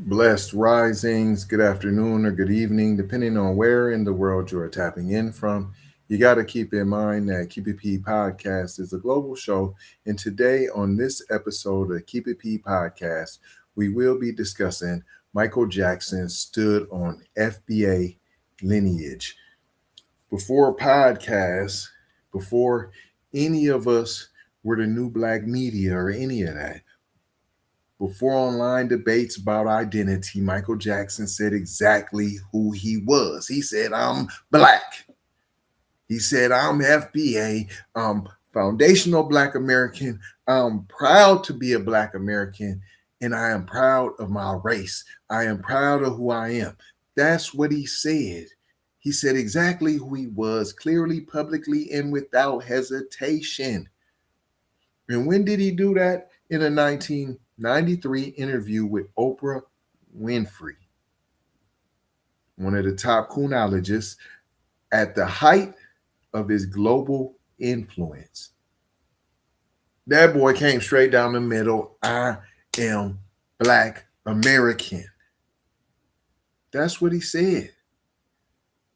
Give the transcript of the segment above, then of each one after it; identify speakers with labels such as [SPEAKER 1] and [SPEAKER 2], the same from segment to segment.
[SPEAKER 1] Blessed risings, good afternoon or good evening, depending on where in the world you are tapping in from. You got to keep in mind that Keep It P podcast is a global show. And today, on this episode of Keep It P podcast, we will be discussing Michael Jackson stood on FBA lineage. Before podcasts, before any of us were the new black media or any of that, before online debates about identity, Michael Jackson said exactly who he was. He said, I'm black. He said, I'm FBA. I'm foundational black American. I'm proud to be a black American, and I am proud of my race. I am proud of who I am. That's what he said. He said exactly who he was, clearly, publicly, and without hesitation. And when did he do that? In a 1993 interview with Oprah Winfrey, one of the top criminologists at the height of his global influence. That boy came straight down the middle. I am black American. That's what he said.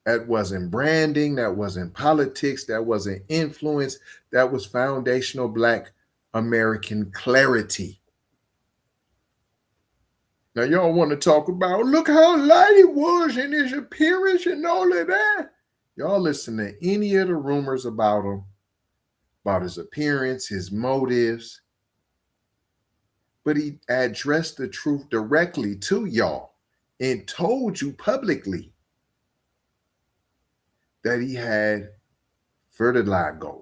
[SPEAKER 1] That wasn't branding. That wasn't politics. That wasn't influence. That was foundational black American clarity. Now, y'all want to talk about, look how light he was in his appearance and all of that. Y'all listen to any of the rumors about him, about his appearance, his motives. But he addressed the truth directly to y'all and told you publicly that he had vertigo.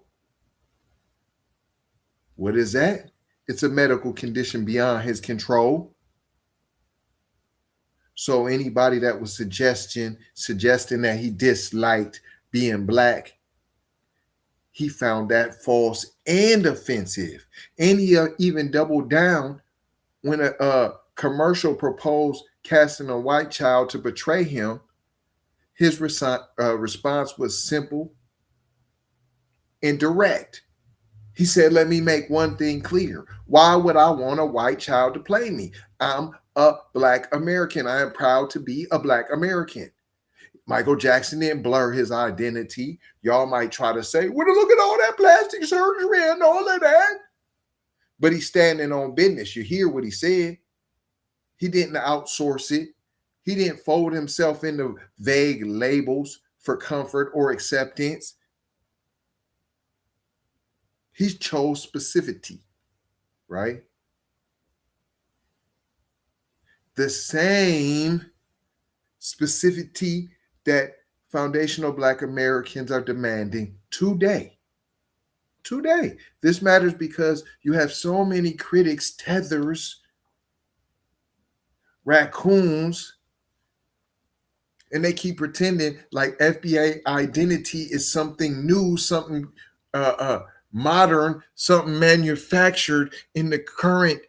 [SPEAKER 1] What is that? It's a medical condition beyond his control. So anybody that was suggesting that he disliked being black, he found that false and offensive. And he even doubled down when a commercial proposed casting a white child to portray him. His response was simple and direct. He said, let me make one thing clear. Why would I want a white child to play me? I'm a black American. I am proud to be a black American. Michael Jackson didn't blur his identity. Y'all might try to say, well, look at all that plastic surgery and all of that. But he's standing on business. You hear what he said. He didn't outsource it. He didn't fold himself into vague labels for comfort or acceptance. He chose specificity, right? The same specificity that foundational black Americans are demanding today. Today. This matters because you have so many critics, tethers, raccoons, and they keep pretending like FBA identity is something new, something modern, something manufactured in the current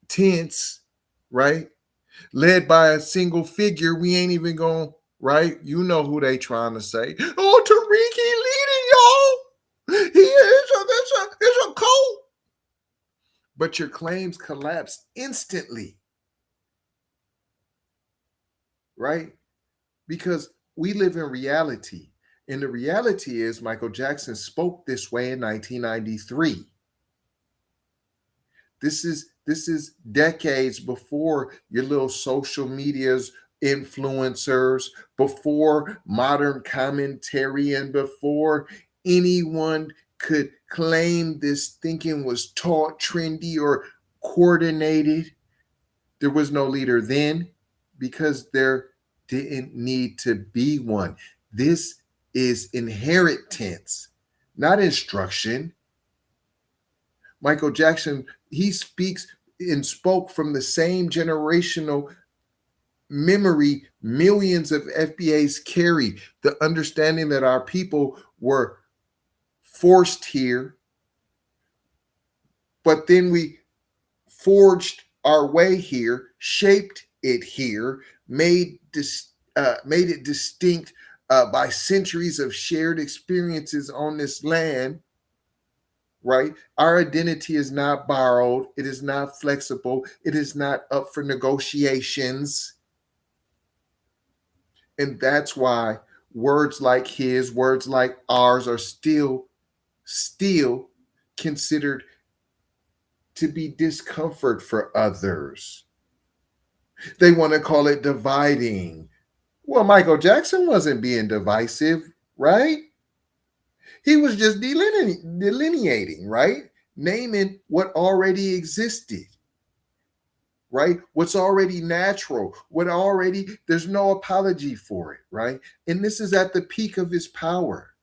[SPEAKER 1] tense, right? Led by a single figure. We ain't even going, right? You know who they trying to say. Oh, Tariq, he leading, y'all. He is it's a cult. But your claims collapse instantly, right? Because we live in reality. And the reality is Michael Jackson spoke this way in 1993. This is decades before your little social medias, influencers, before modern commentary, and before anyone could claim this thinking was taught, trendy, or coordinated. There was no leader then because there didn't need to be one. This is inheritance, not instruction. Michael Jackson, he speaks and spoke from the same generational memory millions of FBAs carry, the understanding that our people were forced here, but then we forged our way here, shaped it here, made it distinct by centuries of shared experiences on this land. right? Our identity is not borrowed, it is not flexible, it is not up for negotiations. And that's why words like his, words like ours are still considered to be discomfort for others. They want to call it dividing. Well, Michael Jackson wasn't being divisive, right? He was just delineating, right? Naming what already existed, right? What's already natural, what already, there's no apology for it, right? And this is at the peak of his power,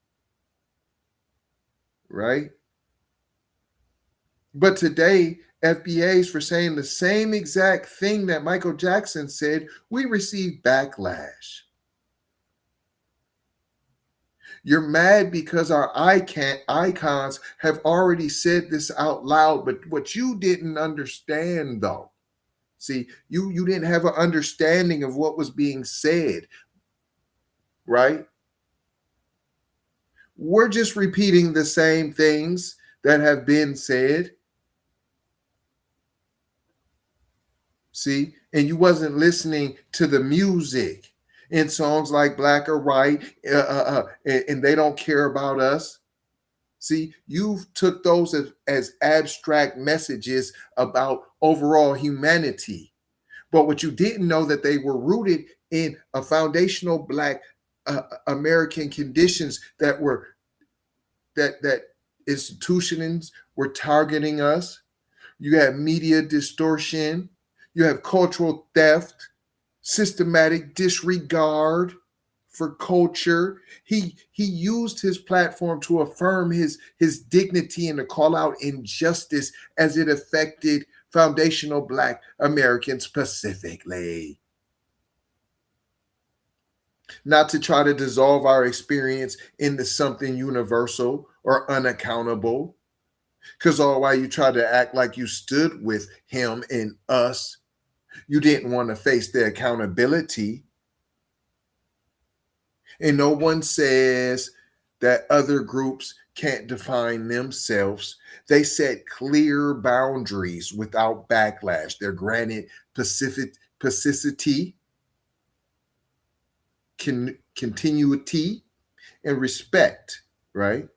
[SPEAKER 1] right? But today, FBAs for saying the same exact thing that Michael Jackson said, we receive backlash. You're mad because our icons have already said this out loud, but what you didn't understand though, see, you didn't have an understanding of what was being said, right? We're just repeating the same things that have been said. See, and you wasn't listening to the music in songs like Black or White, and they don't care about us. See, you took those as abstract messages about overall humanity. But what you didn't know that they were rooted in a foundational Black American conditions that institutions were targeting us. You have media distortion. You have cultural theft, systematic disregard for culture. He used his platform to affirm his dignity and to call out injustice as it affected foundational Black Americans specifically. Not to try to dissolve our experience into something universal or unaccountable. Because all while you try to act like you stood with him and us, you didn't want to face the accountability. And no one says that other groups can't define themselves. They set clear boundaries without backlash. They're granted pacificity, continuity, and respect, right?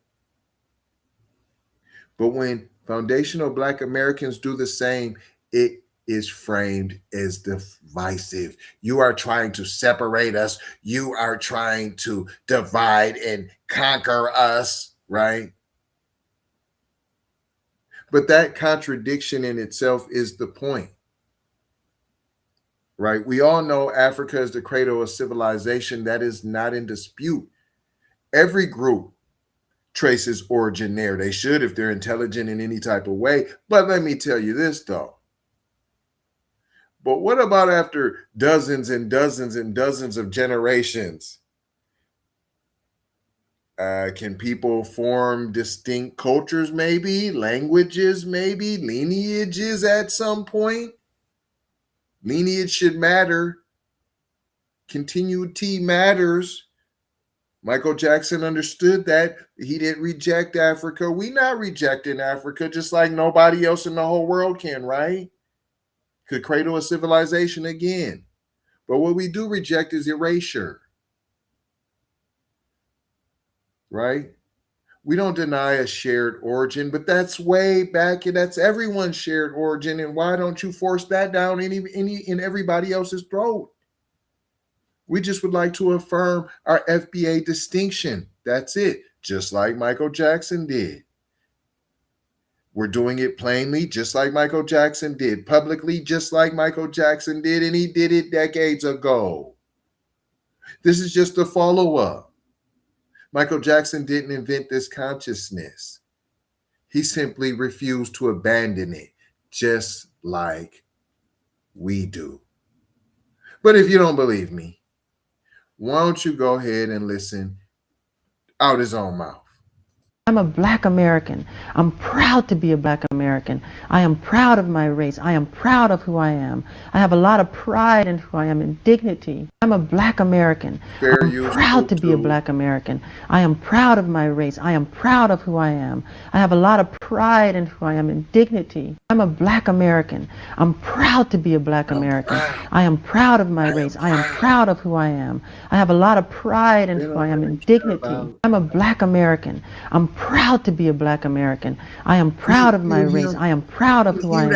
[SPEAKER 1] But when foundational Black Americans do the same, it is framed as divisive. You are trying to separate us. You are trying to divide and conquer us, right? But that contradiction in itself is the point, right? We all know Africa is the cradle of civilization. That is not in dispute. Every group traces origin there. They should if they're intelligent in any type of way. But let me tell you this, though. But what about after dozens and dozens and dozens of generations? Can people form distinct cultures, maybe, languages, maybe, lineages at some point? Lineage should matter. Continuity matters. Michael Jackson understood that. He didn't reject Africa. We not rejecting Africa, just like nobody else in the whole world can, right? Could cradle a civilization again. But what we do reject is erasure, right? We don't deny a shared origin, but that's way back and that's everyone's shared origin. And why don't you force that down any in everybody else's throat? We just would like to affirm our FBA distinction. That's it. Just like Michael Jackson did. We're doing it plainly, just like Michael Jackson did, publicly, just like Michael Jackson did, and he did it decades ago. This is just a follow up. Michael Jackson didn't invent this consciousness. He simply refused to abandon it, just like we do. But if you don't believe me, why don't you go ahead and listen out his own mouth?
[SPEAKER 2] I'm a black American. I'm proud to be a black American. I am proud of my race. I am proud of who I am. I have a lot of pride in who I am and dignity. I'm a black American. I'm proud to be a black American. I am proud of my race. I am proud of who I am. I have a lot of pride in who I am and dignity. I'm a black American. I'm proud to be a black American. I am proud of my race. I am proud of who I am. I have a lot of pride in who I am and dignity. I'm a black American. I'm proud to be a black American. I am proud of my race. I am proud of who I am.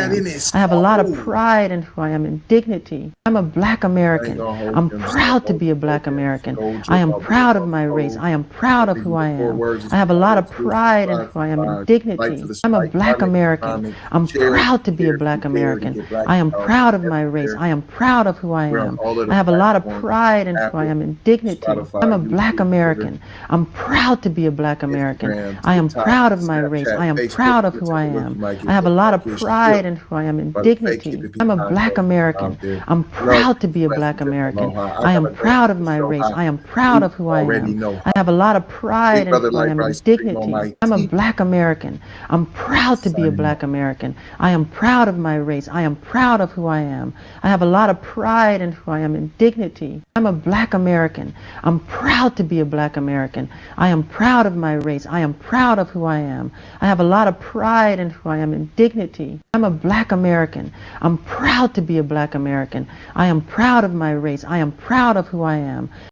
[SPEAKER 2] I have a lot of pride in who I am and dignity. I'm a black American. I'm proud to be a black American. I am proud of my race. I am proud of who I am. I have a lot of pride in who I am and dignity. I'm a black American. I'm proud to be a black American. I am proud of my race. I am proud of who I am. I have a lot of pride in who I am and dignity. I'm a black American. I'm proud to be a black American. I am proud of my race. I am proud of who I am. I have a lot of pride in who I am and dignity. I'm a black American. I'm proud to be a black American. I am proud of my race. I am proud of who I am. I have a lot of pride in who I am and dignity. I'm a black American. I'm proud to be a black American. I am proud of my race. I am proud of who I am. I have a lot of pride in who I am and dignity. I'm a black American. I'm proud to be a black American. I am proud of my race. I am proud of who I am. I have a lot of pride in who I am and dignity. I'm a black American. I'm proud to be a black American. I am proud of my race. I am proud of who I am.